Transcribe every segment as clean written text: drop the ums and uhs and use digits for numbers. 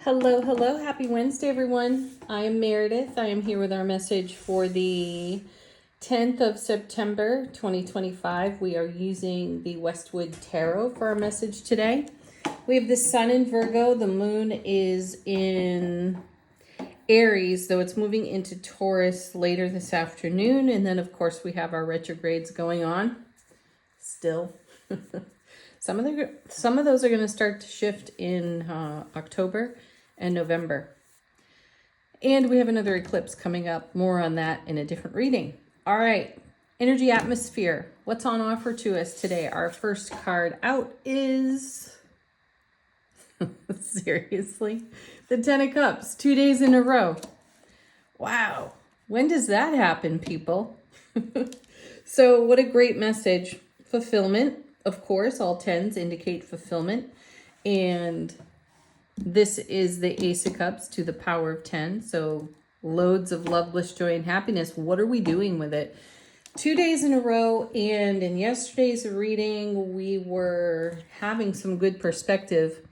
Hello, hello. Happy Wednesday, everyone. I am Meredith. I am here with our message for the 10th of September, 2025. We are using the Westwood Tarot for our message today. We have the sun in Virgo. The moon is in Aries, though it's moving into Taurus later this afternoon. And then, of course, we have our retrogrades going on still. Some of those are going to start to shift in October and November. And we have another eclipse coming up. More on that in a different reading. All right. Energy atmosphere. What's on offer to us today? Our first card out is... seriously? The 10 of Cups. 2 days in a row. Wow. When does that happen, people? So what a great message. Fulfillment. Of course, all 10s indicate fulfillment. And this is the Ace of Cups to the power of 10. So loads of love, bliss, joy, and happiness. What are we doing with it? 2 days in a row. And in yesterday's reading, we were having some good perspective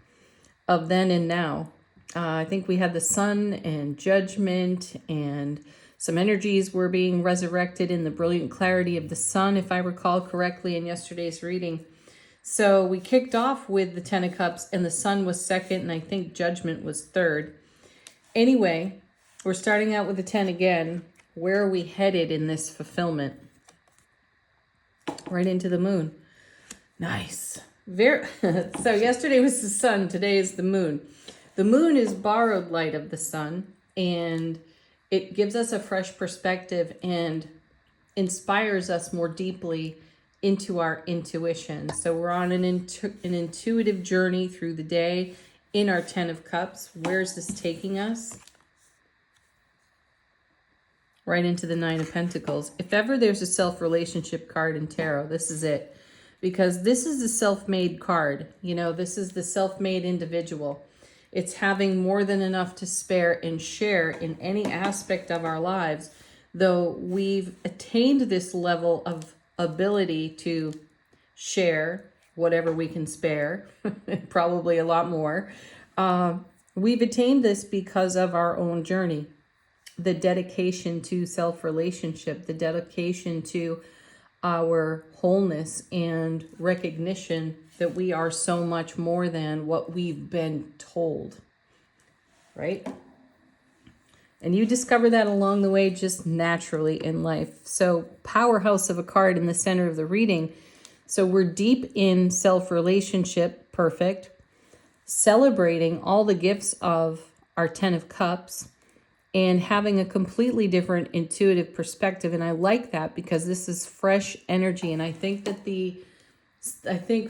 of then and now. I think we had the sun and judgment, and some energies were being resurrected in the brilliant clarity of the sun, if I recall correctly, in yesterday's reading. So we kicked off with the 10 of Cups, and the sun was second, and I think judgment was third. Anyway, we're starting out with the 10 again. Where are we headed in this fulfillment? Right into the moon. Nice. So yesterday was the sun, today is the moon. The moon is borrowed light of the sun, and it gives us a fresh perspective and inspires us more deeply into our intuition. So we're on an intuitive journey through the day in our 10 of Cups. Where's this taking us? Right into the 9 of Pentacles. If ever there's a self-relationship card in tarot, this is it. Because this is the self-made card. You know, this is the self-made individual. It's having more than enough to spare and share in any aspect of our lives, though we've attained this level of ability to share whatever we can spare, probably a lot more. We've attained this because of our own journey, the dedication to self-relationship, the dedication to our wholeness and recognition that we are so much more than what we've been told, right? And you discover that along the way just naturally in life. So powerhouse of a card in the center of the reading. So we're deep in self-relationship, perfect. Celebrating all the gifts of our 10 of Cups and having a completely different intuitive perspective. And I like that because this is fresh energy. And I think that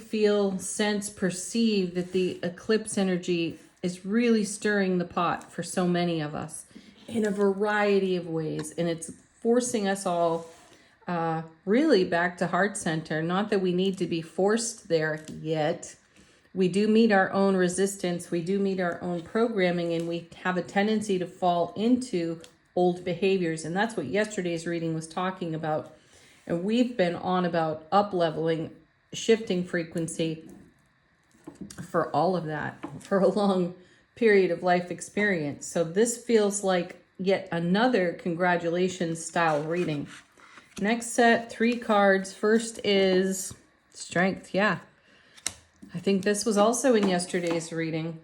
feel, sense, perceive that the eclipse energy is really stirring the pot for so many of us in a variety of ways. And it's forcing us all really back to heart center. Not that we need to be forced there yet. We do meet our own resistance. We do meet our own programming, and we have a tendency to fall into old behaviors. And that's what yesterday's reading was talking about. And we've been on about up-leveling, shifting frequency for all of that for a long period of life experience. So this feels like yet another congratulations style reading. Next set, 3 cards. First is strength. Yeah. I think this was also in yesterday's reading.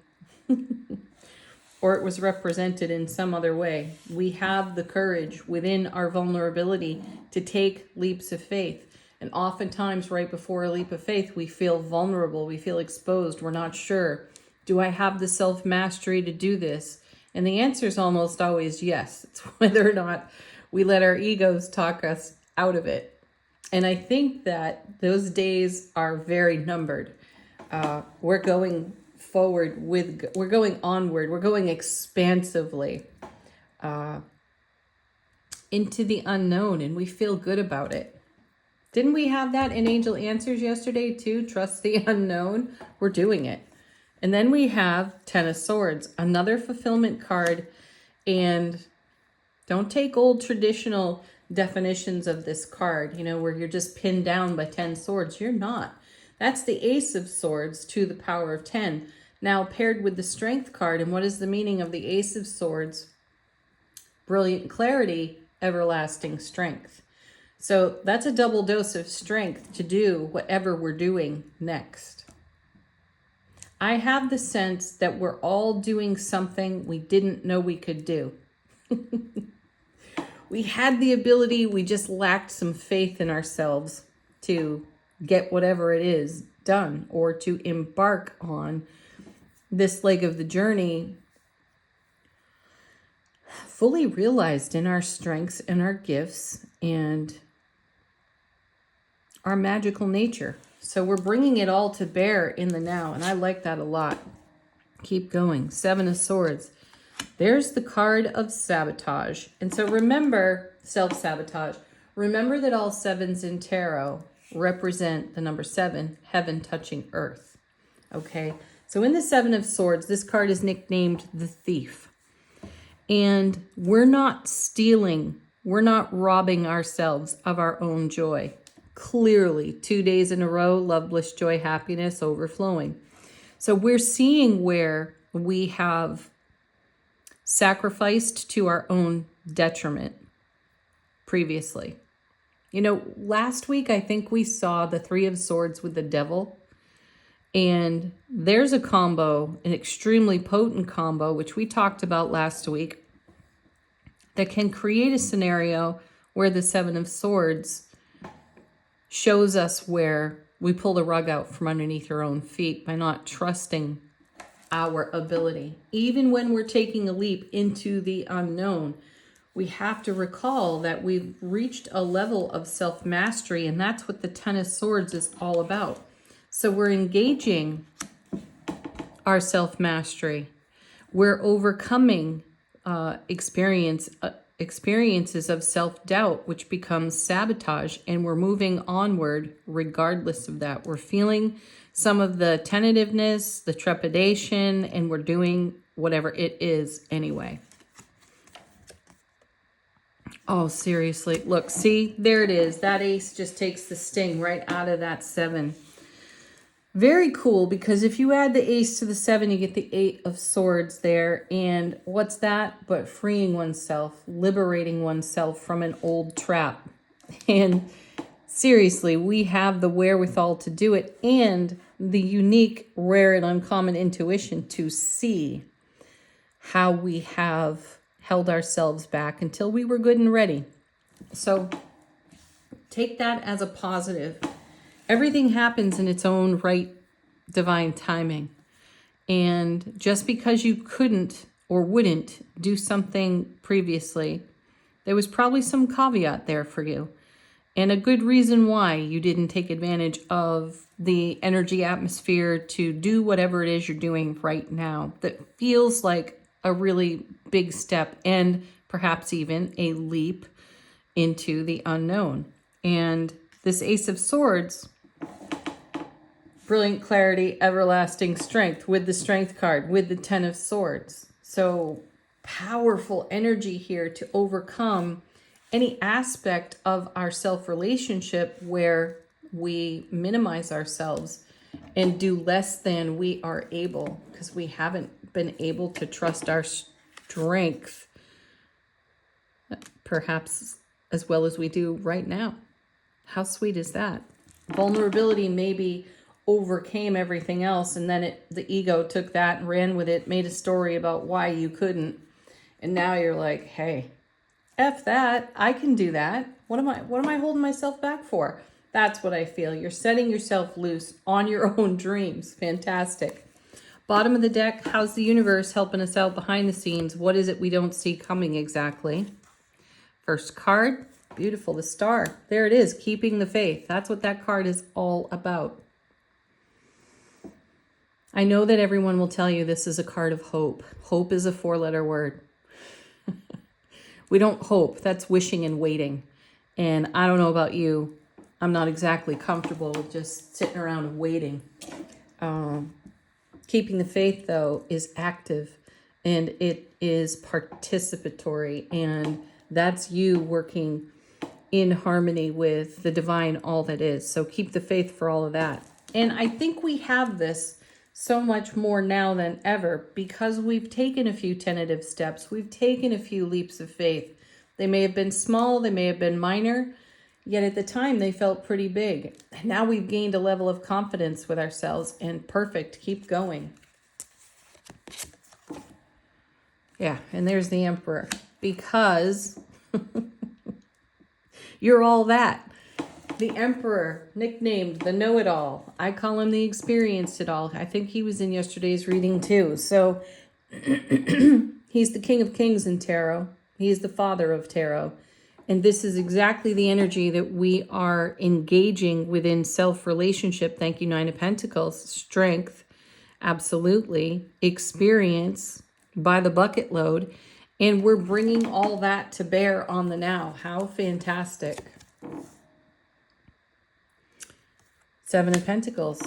Or it was represented in some other way. We have the courage within our vulnerability to take leaps of faith. And oftentimes right before a leap of faith, we feel vulnerable. We feel exposed. We're not sure. Do I have the self-mastery to do this? And the answer is almost always yes. It's whether or not we let our egos talk us out of it. And I think that those days are very numbered. We're going forward we're going onward. We're going expansively into the unknown, and we feel good about it. Didn't we have that in Angel Answers yesterday too? Trust the unknown. We're doing it. And then we have 10 of Swords, another fulfillment card. And don't take old traditional definitions of this card, you know, where you're just pinned down by 10 swords. You're not. That's the Ace of Swords to the power of 10. Now paired with the Strength card. And what is the meaning of the Ace of Swords? Brilliant clarity, everlasting strength. So that's a double dose of strength to do whatever we're doing next. I have the sense that we're all doing something we didn't know we could do. We had the ability, we just lacked some faith in ourselves to get whatever it is done, or to embark on this leg of the journey fully realized in our strengths and our gifts and our magical nature. So we're bringing it all to bear in the now, and I like that a lot. Keep going. Seven of Swords. There's the card of sabotage. And so remember, self-sabotage. Remember that all sevens in tarot represent the number 7, heaven touching earth. Okay? So in the Seven of Swords, this card is nicknamed the Thief. And we're not stealing, we're not robbing ourselves of our own joy. Clearly, 2 days in a row, love, bliss, joy, happiness, overflowing. So we're seeing where we have sacrificed to our own detriment previously. You know, last week, I think we saw the Three of Swords with the Devil. And there's a combo, an extremely potent combo, which we talked about last week, that can create a scenario where the Seven of Swords shows us where we pull the rug out from underneath our own feet by not trusting our ability. Even when we're taking a leap into the unknown, we have to recall that we've reached a level of self-mastery, and that's what the Ten of Swords is all about. So we're engaging our self-mastery. We're overcoming experiences of self-doubt, which becomes sabotage, and we're moving onward regardless of that. We're feeling some of the tentativeness, the trepidation, and we're doing whatever it is anyway. Oh, seriously. Look, see, there it is. That ace just takes the sting right out of that 7. Very cool, because if you add the ace to the 7, you get the 8 of Swords there. And what's that but freeing oneself, liberating oneself from an old trap. And seriously, we have the wherewithal to do it, and the unique, rare, and uncommon intuition to see how we have held ourselves back until we were good and ready. So take that as a positive. Everything happens in its own right, divine timing. And just because you couldn't or wouldn't do something previously, there was probably some caveat there for you. And a good reason why you didn't take advantage of the energy atmosphere to do whatever it is you're doing right now that feels like a really big step, and perhaps even a leap into the unknown. And this Ace of Swords, brilliant clarity, everlasting strength, with the Strength card, with the Ten of Swords. So powerful energy here to overcome any aspect of our self-relationship where we minimize ourselves and do less than we are able, because we haven't been able to trust our strength perhaps as well as we do right now. How sweet is that? Vulnerability maybe overcame everything else, and then the ego took that and ran with it, made a story about why you couldn't, and now you're like, hey, F that, I can do that. What am I holding myself back for? That's what I feel. You're setting yourself loose on your own dreams. Fantastic. Bottom of the deck, how's the universe helping us out behind the scenes? What is it we don't see coming exactly? First card, beautiful, the Star. There it is, keeping the faith. That's what that card is all about. I know that everyone will tell you this is a card of hope. Hope is a 4-letter word. We don't hope. That's wishing and waiting. And I don't know about you. I'm not exactly comfortable with just sitting around waiting. Keeping the faith, though, is active, and it is participatory, and that's you working in harmony with the divine, all that is. So keep the faith for all of that. And I think we have this so much more now than ever because we've taken a few tentative steps. We've taken a few leaps of faith. They may have been small, they may have been minor, yet at the time they felt pretty big. And now we've gained a level of confidence with ourselves, and perfect, keep going. Yeah, and there's the Emperor, because you're all that. The Emperor, nicknamed the know-it-all. I call him the experienced-it-all. I think he was in yesterday's reading too. So he's the King of Kings in Tarot. He's the father of Tarot. And this is exactly the energy that we are engaging within self-relationship. Thank you, Nine of Pentacles. Strength, absolutely. Experience, by the bucket load. And we're bringing all that to bear on the now. How fantastic. Seven of Pentacles.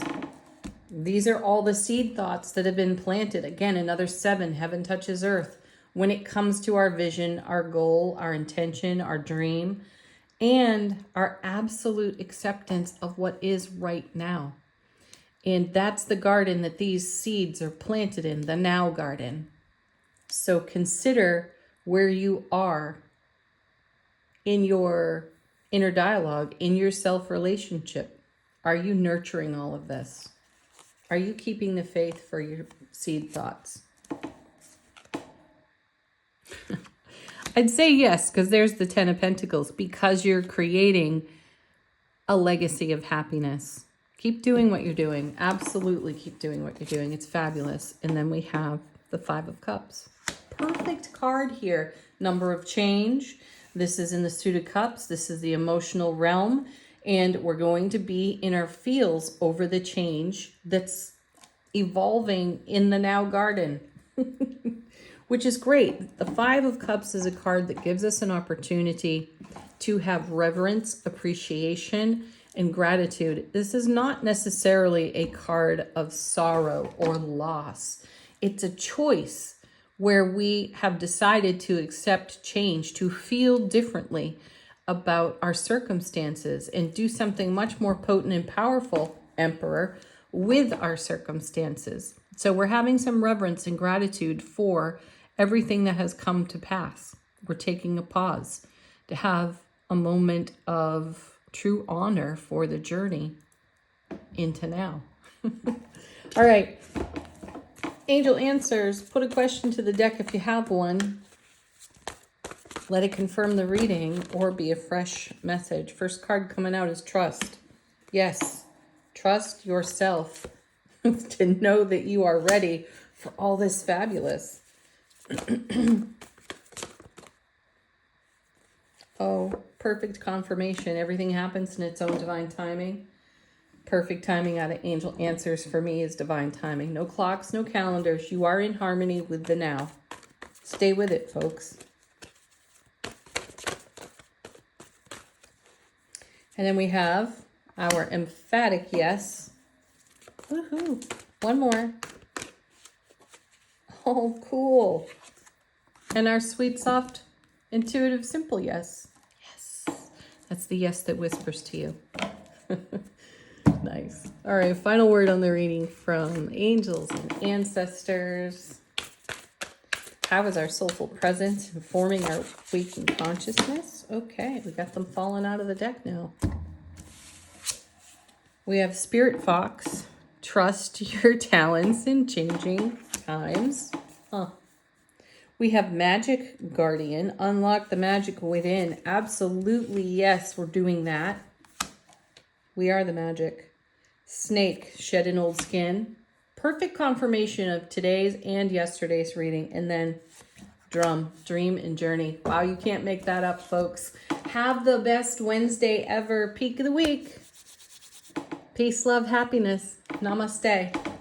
These are all the seed thoughts that have been planted. Again, another 7. Heaven touches earth. When it comes to our vision, our goal, our intention, our dream, and our absolute acceptance of what is right now. And that's the garden that these seeds are planted in, the now garden. So consider where you are in your inner dialogue, in your self-relationship. Are you nurturing all of this? Are you keeping the faith for your seed thoughts? I'd say yes, because there's the 10 of Pentacles, because you're creating a legacy of happiness. Keep doing what you're doing. Absolutely keep doing what you're doing. It's fabulous. And then we have the 5 of Cups. Perfect card here. Number of change. This is in the Suit of Cups. This is the emotional realm. And we're going to be in our feels over the change that's evolving in the now garden. Which is great. The 5 of Cups is a card that gives us an opportunity to have reverence, appreciation, and gratitude. This is not necessarily a card of sorrow or loss. It's a choice where we have decided to accept change, to feel differently about our circumstances and do something much more potent and powerful, Emperor, with our circumstances. So we're having some reverence and gratitude for everything that has come to pass. We're taking a pause to have a moment of true honor for the journey into now. All right. Angel Answers. Put a question to the deck if you have one. Let it confirm the reading or be a fresh message. First card coming out is trust. Yes. Trust yourself to know that you are ready for all this fabulous. Oh, perfect confirmation. Everything happens in its own divine timing. Perfect timing out of Angel Answers for me is divine timing. No clocks, no calendars. You are in harmony with the now. Stay with it, folks. And then we have our emphatic yes. Woohoo. One more. Oh, cool. And our sweet, soft, intuitive, simple yes. Yes. That's the yes that whispers to you. Nice. All right, final word on the reading from angels and ancestors. How is our soulful presence informing our waking consciousness? Okay, we got them falling out of the deck now. We have Spirit Fox. Trust your talents in changing times. We have Magic Guardian. Unlock the magic within. Absolutely, yes, we're doing that. We are the magic. Snake, shed an old skin. Perfect confirmation of today's and yesterday's reading. And then drum, dream and journey. Wow, you can't make that up, folks. Have the best Wednesday ever. Peak of the week. Peace, love, happiness. Namaste.